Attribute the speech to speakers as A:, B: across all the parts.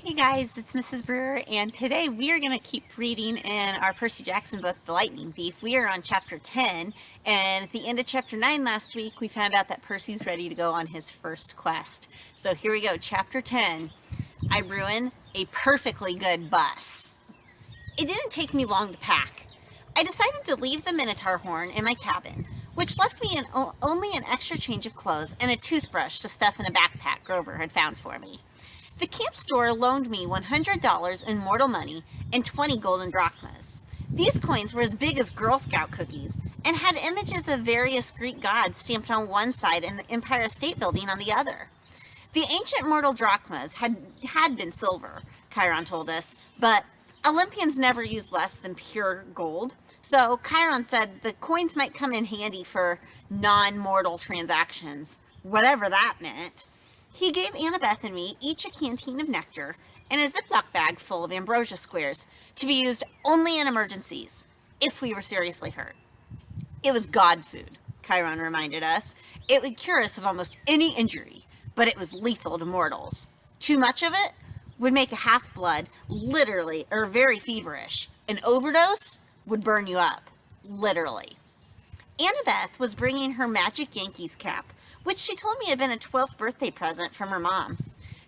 A: Hey guys, it's Mrs. Brewer, and today we are going to keep reading in our Percy Jackson book, The Lightning Thief. We are on chapter 10, and at the end of chapter 9 last week, we found out that Percy's ready to go on his first quest. So here we go, chapter 10. I ruin a perfectly good bus. It didn't take me long to pack. I decided to leave the Minotaur horn in my cabin, which left me only an extra change of clothes and a toothbrush to stuff in a backpack Grover had found for me. The camp store loaned me $100 in mortal money and 20 golden drachmas. These coins were as big as Girl Scout cookies and had images of various Greek gods stamped on one side and the Empire State Building on the other. The ancient mortal drachmas had been silver, Chiron told us, but Olympians never used less than pure gold. So Chiron said the coins might come in handy for non-mortal transactions, whatever that meant. He gave Annabeth and me each a canteen of nectar and a Ziploc bag full of ambrosia squares to be used only in emergencies, if we were seriously hurt. It was god food, Chiron reminded us. It would cure us of almost any injury, but it was lethal to mortals. Too much of it would make a half-blood literally, or very feverish. An overdose would burn you up, literally. Annabeth was bringing her magic Yankees cap, which she told me had been a 12th birthday present from her mom.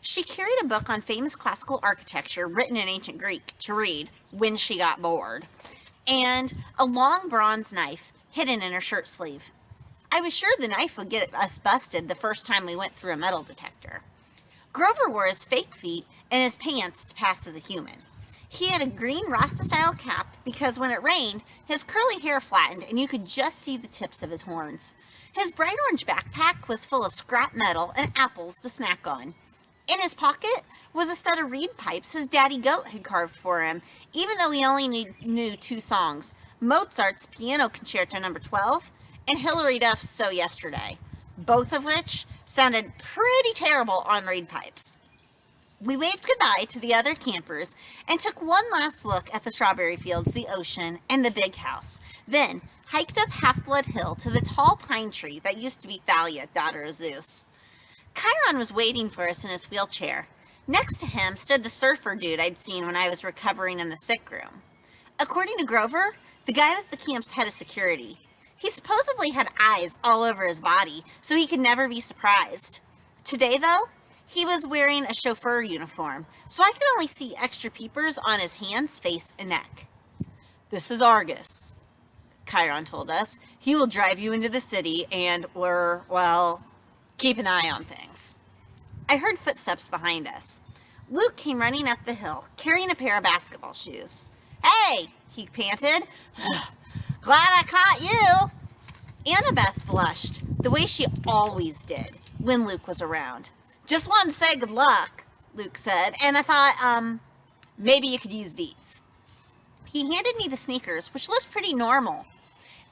A: She carried a book on famous classical architecture written in ancient Greek to read when she got bored, and a long bronze knife hidden in her shirt sleeve. I was sure the knife would get us busted the first time we went through a metal detector. Grover wore his fake feet and his pants to pass as a human. He had a green Rasta-style cap because when it rained, his curly hair flattened and you could just see the tips of his horns. His bright orange backpack was full of scrap metal and apples to snack on. In his pocket was a set of reed pipes his daddy goat had carved for him, even though he only knew two songs, Mozart's Piano Concerto No. 12 and Hilary Duff's So Yesterday, both of which sounded pretty terrible on reed pipes. We waved goodbye to the other campers and took one last look at the strawberry fields, the ocean, and the big house. Then hiked up Half-Blood Hill to the tall pine tree that used to be Thalia, daughter of Zeus. Chiron was waiting for us in his wheelchair. Next to him stood the surfer dude I'd seen when I was recovering in the sick room. According to Grover, the guy was the camp's head of security. He supposedly had eyes all over his body, so he could never be surprised. Today, though, he was wearing a chauffeur uniform, so I could only see extra peepers on his hands, face, and neck. "This is Argus," Chiron told us. "He will drive you into the city and keep an eye on things." I heard footsteps behind us. Luke came running up the hill, carrying a pair of basketball shoes. "Hey," he panted. "Glad I caught you." Annabeth blushed, the way she always did when Luke was around. "Just wanted to say good luck," Luke said, "and I thought, maybe you could use these." He handed me the sneakers, which looked pretty normal.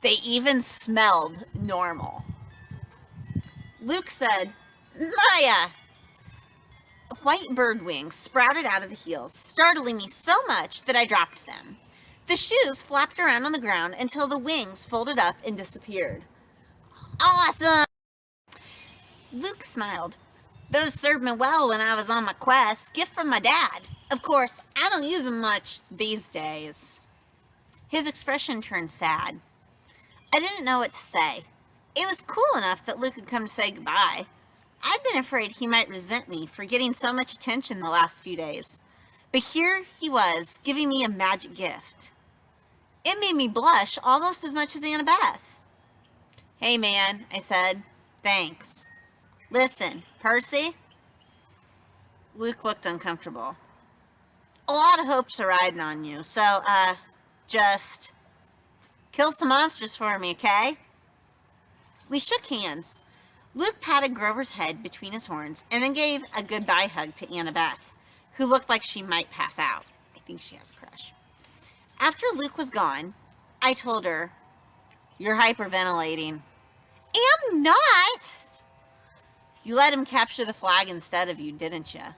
A: They even smelled normal. Luke said, "Maya." White bird wings sprouted out of the heels, startling me so much that I dropped them. The shoes flapped around on the ground until the wings folded up and disappeared. "Awesome!" Luke smiled. "Those served me well when I was on my quest. Gift from my dad. Of course, I don't use them much these days." His expression turned sad. I didn't know what to say. It was cool enough that Luke had come to say goodbye. I'd been afraid he might resent me for getting so much attention the last few days. But here he was, giving me a magic gift. It made me blush almost as much as Annabeth. "Hey man," I said. "Thanks. Listen, Percy." Luke looked uncomfortable. "A lot of hopes are riding on you, so, just kill some monsters for me, okay?" We shook hands. Luke patted Grover's head between his horns and then gave a goodbye hug to Annabeth, who looked like she might pass out. I think she has a crush. After Luke was gone, I told her, "You're hyperventilating." "Am not." "You let him capture the flag instead of you, didn't you?"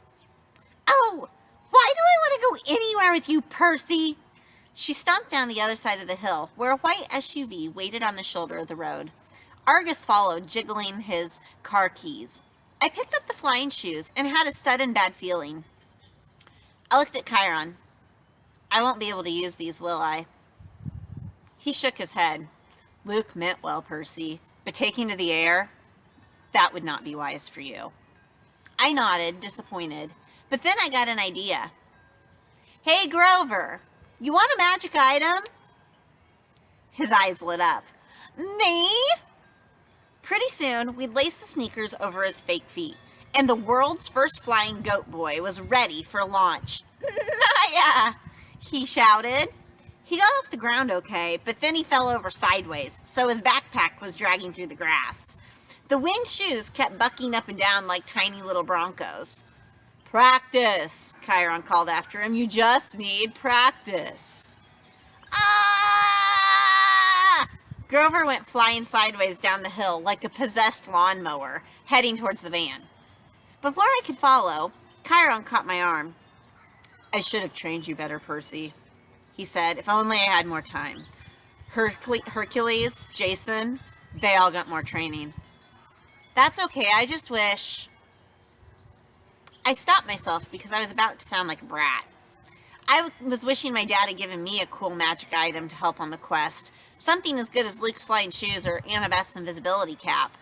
A: "Oh, why do I want to go anywhere with you, Percy?" She stomped down the other side of the hill, where a white SUV waited on the shoulder of the road. Argus followed, jiggling his car keys. I picked up the flying shoes and had a sudden bad feeling. I looked at Chiron. I won't be able to use these, will I? He shook his head. Luke meant well, Percy, but taking to the air, that would not be wise for you. I nodded, disappointed, but then I got an idea. Hey, Grover, you want a magic item? His eyes lit up. Me? Pretty soon, we'd lace the sneakers over his fake feet, and the world's first flying goat boy was ready for launch. Naya! He shouted. He got off the ground okay, but then he fell over sideways, so his backpack was dragging through the grass. The winged shoes kept bucking up and down like tiny little broncos. Practice, Chiron called after him. You just need practice. Ah! Grover went flying sideways down the hill like a possessed lawnmower, heading towards the van. Before I could follow, Chiron caught my arm. I should have trained you better, Percy, he said, if only I had more time. Hercules, Jason, they all got more training. That's okay, I just wish... I stopped myself because I was about to sound like a brat. I was wishing my dad had given me a cool magic item to help on the quest. Something as good as Luke's flying shoes or Annabeth's invisibility cap.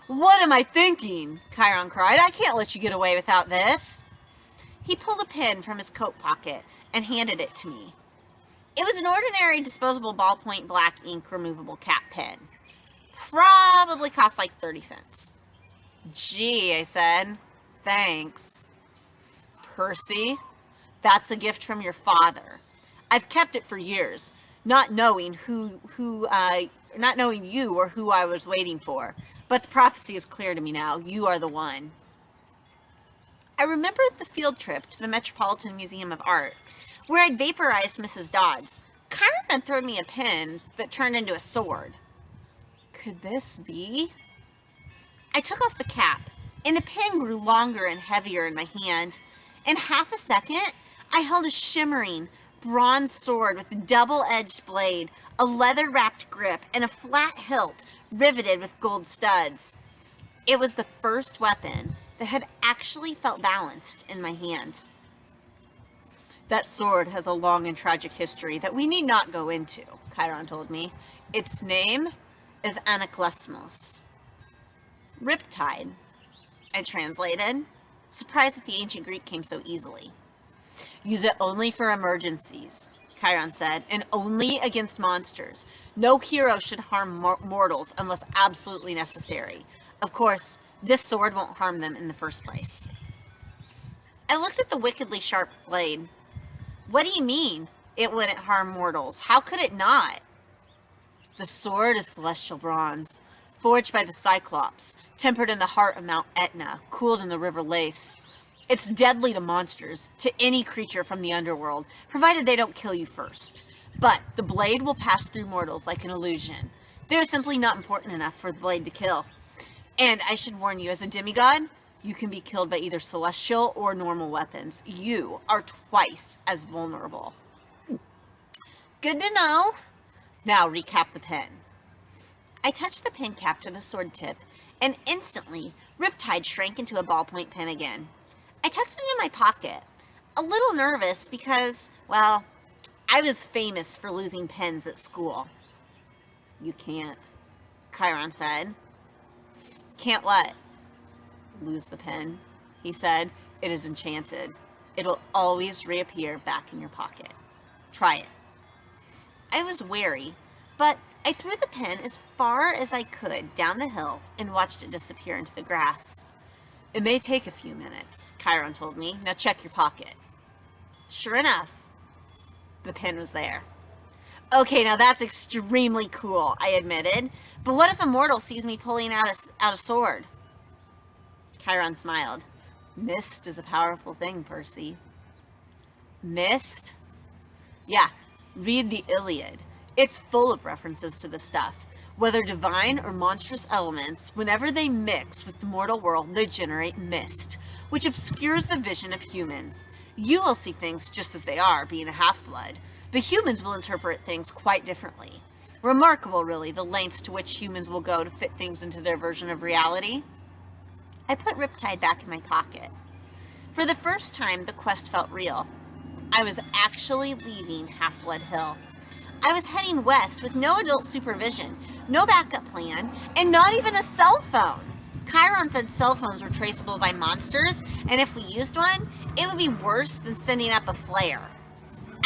A: What am I thinking? Chiron cried. I can't let you get away without this. He pulled a pen from his coat pocket and handed it to me. It was an ordinary disposable ballpoint black ink removable cap pen. Probably cost like 30 cents. Gee, I said. Thanks. Percy, that's a gift from your father. I've kept it for years, not knowing you or who I was waiting for. But the prophecy is clear to me now. You are the one. I remembered the field trip to the Metropolitan Museum of Art, where I'd vaporized Mrs. Dodds. Chiron had thrown me a pen that turned into a sword. Could this be? I took off the cap, and the pen grew longer and heavier in my hand. In half a second, I held a shimmering bronze sword with a double-edged blade, a leather-wrapped grip, and a flat hilt riveted with gold studs. It was the first weapon that had actually felt balanced in my hand. That sword has a long and tragic history that we need not go into, Chiron told me. Its name is Anaklesmos. Riptide, I translated, surprised that the ancient Greek came so easily. Use it only for emergencies, Chiron said, and only against monsters. No hero should harm mortals unless absolutely necessary. Of course, this sword won't harm them in the first place. I looked at the wickedly sharp blade. What do you mean, it wouldn't harm mortals? How could it not? The sword is celestial bronze, forged by the Cyclops, tempered in the heart of Mount Etna, cooled in the river Leith. It's deadly to monsters, to any creature from the underworld, provided they don't kill you first. But the blade will pass through mortals like an illusion. They're simply not important enough for the blade to kill. And I should warn you, as a demigod, you can be killed by either celestial or normal weapons. You are twice as vulnerable. Good to know. Now recap the pen. I touched the pen cap to the sword tip, and instantly, Riptide shrank into a ballpoint pen again. I tucked it in my pocket, a little nervous because, well, I was famous for losing pens at school. You can't, Chiron said. Can't what? Lose the pen, he said. It is enchanted. It'll always reappear back in your pocket. Try it. I was wary, but I threw the pen as far as I could down the hill and watched it disappear into the grass. It may take a few minutes, Chiron told me. Now check your pocket. Sure enough, the pen was there. Okay, now that's extremely cool, I admitted. But what if a mortal sees me pulling out a sword? Chiron smiled. Mist is a powerful thing, Percy. Mist? Yeah, read the Iliad. It's full of references to the stuff. Whether divine or monstrous elements, whenever they mix with the mortal world, they generate mist, which obscures the vision of humans. You will see things just as they are, being a half-blood, but humans will interpret things quite differently. Remarkable, really, the lengths to which humans will go to fit things into their version of reality. I put Riptide back in my pocket. For the first time, the quest felt real. I was actually leaving Half-Blood Hill. I was heading west with no adult supervision, no backup plan, and not even a cell phone. Chiron said cell phones were traceable by monsters, and if we used one, it would be worse than sending up a flare.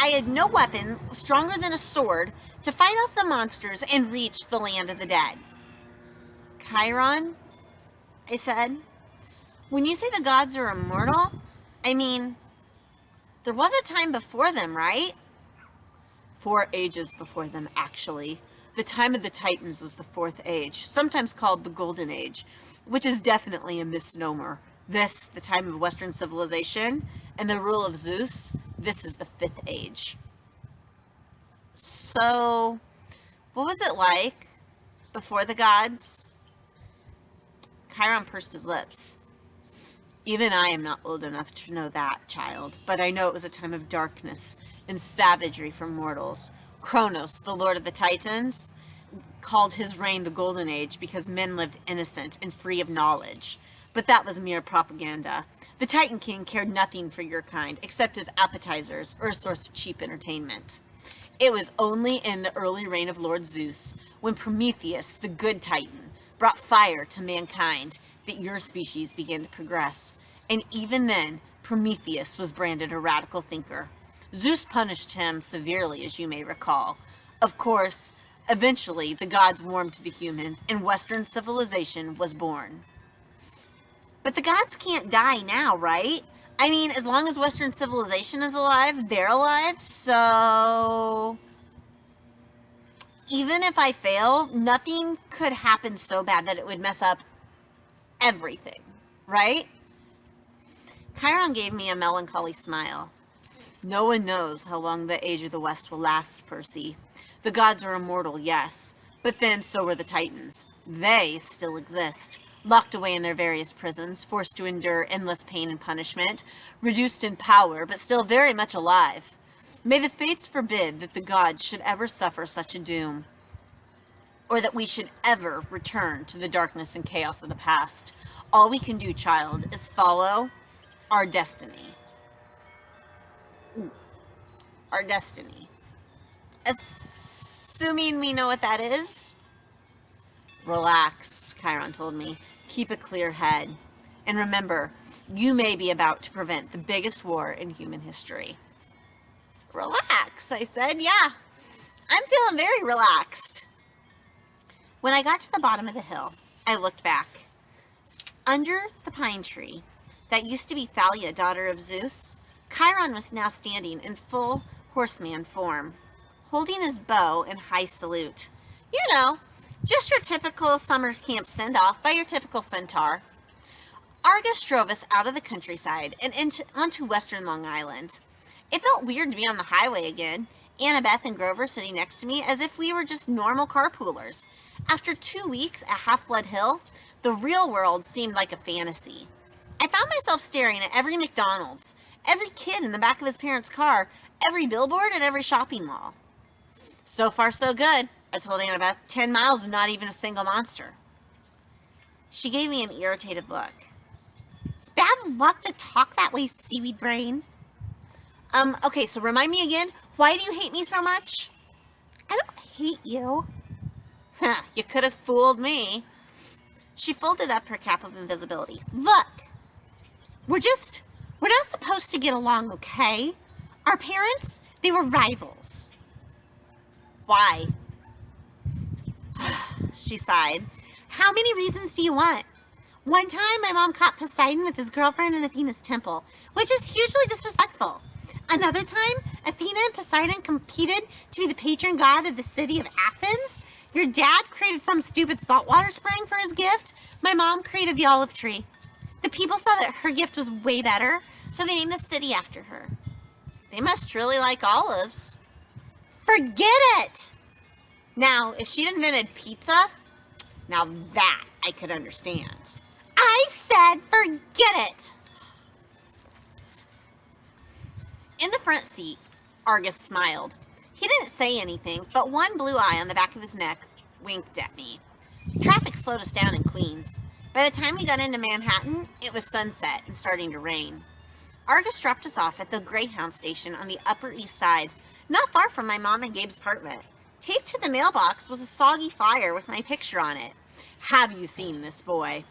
A: I had no weapon stronger than a sword to fight off the monsters and reach the land of the dead. Chiron, I said, when you say the gods are immortal, I mean, there was a time before them, right? 4 ages before them, actually. The time of the Titans was the 4th age, sometimes called the Golden Age, which is definitely a misnomer. This, the time of Western civilization, and the rule of Zeus, this is the 5th age. So, what was it like before the gods? Chiron pursed his lips. Even I am not old enough to know that, child, but I know it was a time of darkness and savagery for mortals. Kronos, the lord of the Titans, called his reign the Golden Age because men lived innocent and free of knowledge. But that was mere propaganda. The Titan King cared nothing for your kind except as appetizers or a source of cheap entertainment. It was only in the early reign of Lord Zeus, when Prometheus, the good Titan, brought fire to mankind, that your species began to progress. And even then, Prometheus was branded a radical thinker. Zeus punished him severely, as you may recall. Of course, eventually the gods warmed to the humans, and Western civilization was born. But the gods can't die now, right? I mean, as long as Western civilization is alive, they're alive, so even if I fail, nothing could happen so bad that it would mess up everything, right? Chiron gave me a melancholy smile. No one knows how long the Age of the West will last, Percy. The gods are immortal, yes, but then so are the Titans. They still exist, locked away in their various prisons, forced to endure endless pain and punishment, reduced in power, but still very much alive. May the fates forbid that the gods should ever suffer such a doom, or that we should ever return to the darkness and chaos of the past. All we can do, child, is follow our destiny. Our destiny. Assuming we know what that is. Relax, Chiron told me. Keep a clear head. And remember, you may be about to prevent the biggest war in human history. Relax, I said. Yeah, I'm feeling very relaxed. When I got to the bottom of the hill, I looked back. Under the pine tree that used to be Thalia, daughter of Zeus, Chiron was now standing in full horseman form, holding his bow in high salute. You know, just your typical summer camp send-off by your typical centaur. Argus drove us out of the countryside and onto western Long Island. It felt weird to be on the highway again, Annabeth and Grover sitting next to me as if we were just normal carpoolers. After 2 weeks at Half-Blood Hill, the real world seemed like a fantasy. I found myself staring at every McDonald's, every kid in the back of his parents' car, every billboard, and every shopping mall. So far, so good, I told Annabeth. 10 miles and not even a single monster. She gave me an irritated look. It's bad luck to talk that way, seaweed brain. Okay, so remind me again, why do you hate me so much? I don't hate you. You could have fooled me. She folded up her cap of invisibility. Look, we're not supposed to get along, okay? Our parents, they were rivals. Why? She sighed. How many reasons do you want? One time, my mom caught Poseidon with his girlfriend in Athena's temple, which is hugely disrespectful. Another time, Athena and Poseidon competed to be the patron god of the city of Athens. Your dad created some stupid saltwater spring for his gift. My mom created the olive tree. The people saw that her gift was way better, so they named the city after her. They must really like olives. Forget it! Now, if she'd invented pizza, now that I could understand. I said forget it! In the front seat, Argus smiled. He didn't say anything, but one blue eye on the back of his neck winked at me. Traffic slowed us down in Queens. By the time we got into Manhattan, it was sunset and starting to rain. Argus dropped us off at the Greyhound station on the Upper East Side, not far from my mom and Gabe's apartment. Taped to the mailbox was a soggy flyer with my picture on it. Have you seen this boy?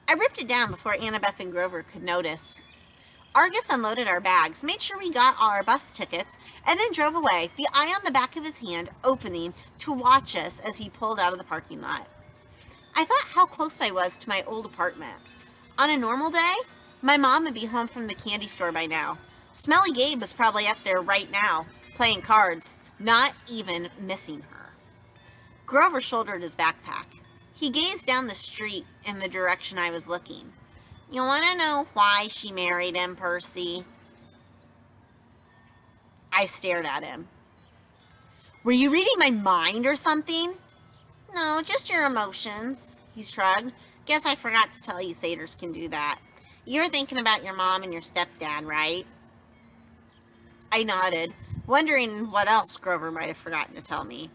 A: I ripped it down before Annabeth and Grover could notice. Argus unloaded our bags, made sure we got all our bus tickets, and then drove away, the eye on the back of his hand opening to watch us as he pulled out of the parking lot. I thought how close I was to my old apartment. On a normal day, my mom would be home from the candy store by now. Smelly Gabe was probably up there right now, playing cards, not even missing her. Grover shouldered his backpack. He gazed down the street in the direction I was looking. You want to know why she married him, Percy? I stared at him. Were you reading my mind or something? No, just your emotions, he shrugged. Guess I forgot to tell you satyrs can do that. You were thinking about your mom and your stepdad, right? I nodded, wondering what else Grover might have forgotten to tell me.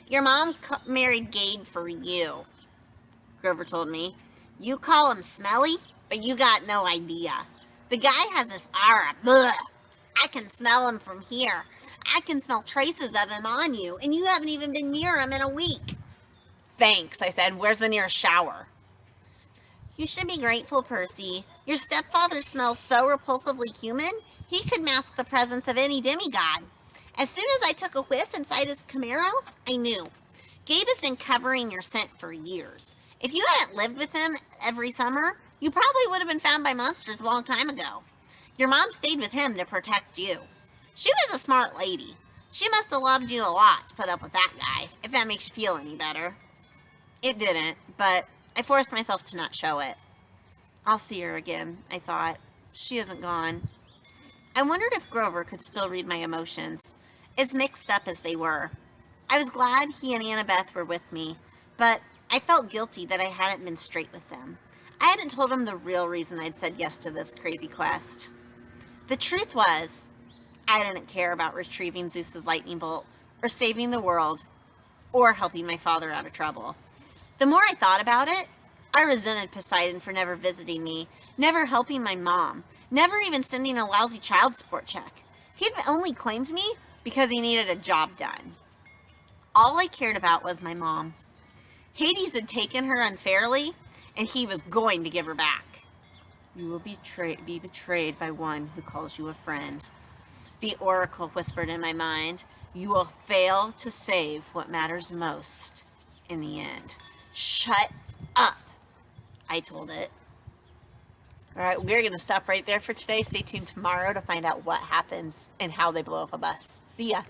A: Your mom married Gabe for you, Grover told me. You call him smelly, but you got no idea. The guy has this aura. Blech. I can smell him from here. I can smell traces of him on you, and you haven't even been near him in a week. Thanks, I said. Where's the nearest shower? You should be grateful, Percy. Your stepfather smells so repulsively human, he could mask the presence of any demigod. As soon as I took a whiff inside his Camaro, I knew. Gabe has been covering your scent for years. If you hadn't lived with him every summer, you probably would have been found by monsters a long time ago. Your mom stayed with him to protect you. She was a smart lady. She must have loved you a lot to put up with that guy, if that makes you feel any better. It didn't, but I forced myself to not show it. I'll see her again, I thought. She isn't gone. I wondered if Grover could still read my emotions, as mixed up as they were. I was glad he and Annabeth were with me, but I felt guilty that I hadn't been straight with them. I hadn't told them the real reason I'd said yes to this crazy quest. The truth was, I didn't care about retrieving Zeus's lightning bolt, or saving the world, or helping my father out of trouble. The more I thought about it, I resented Poseidon for never visiting me, never helping my mom, never even sending a lousy child support check. He'd only claimed me because he needed a job done. All I cared about was my mom. Hades had taken her unfairly, and he was going to give her back. You will be betrayed by one who calls you a friend. The oracle whispered in my mind. You will fail to save what matters most in the end. Shut up, I told it. All right, we're going to stop right there for today. Stay tuned tomorrow to find out what happens and how they blow up a bus. See ya.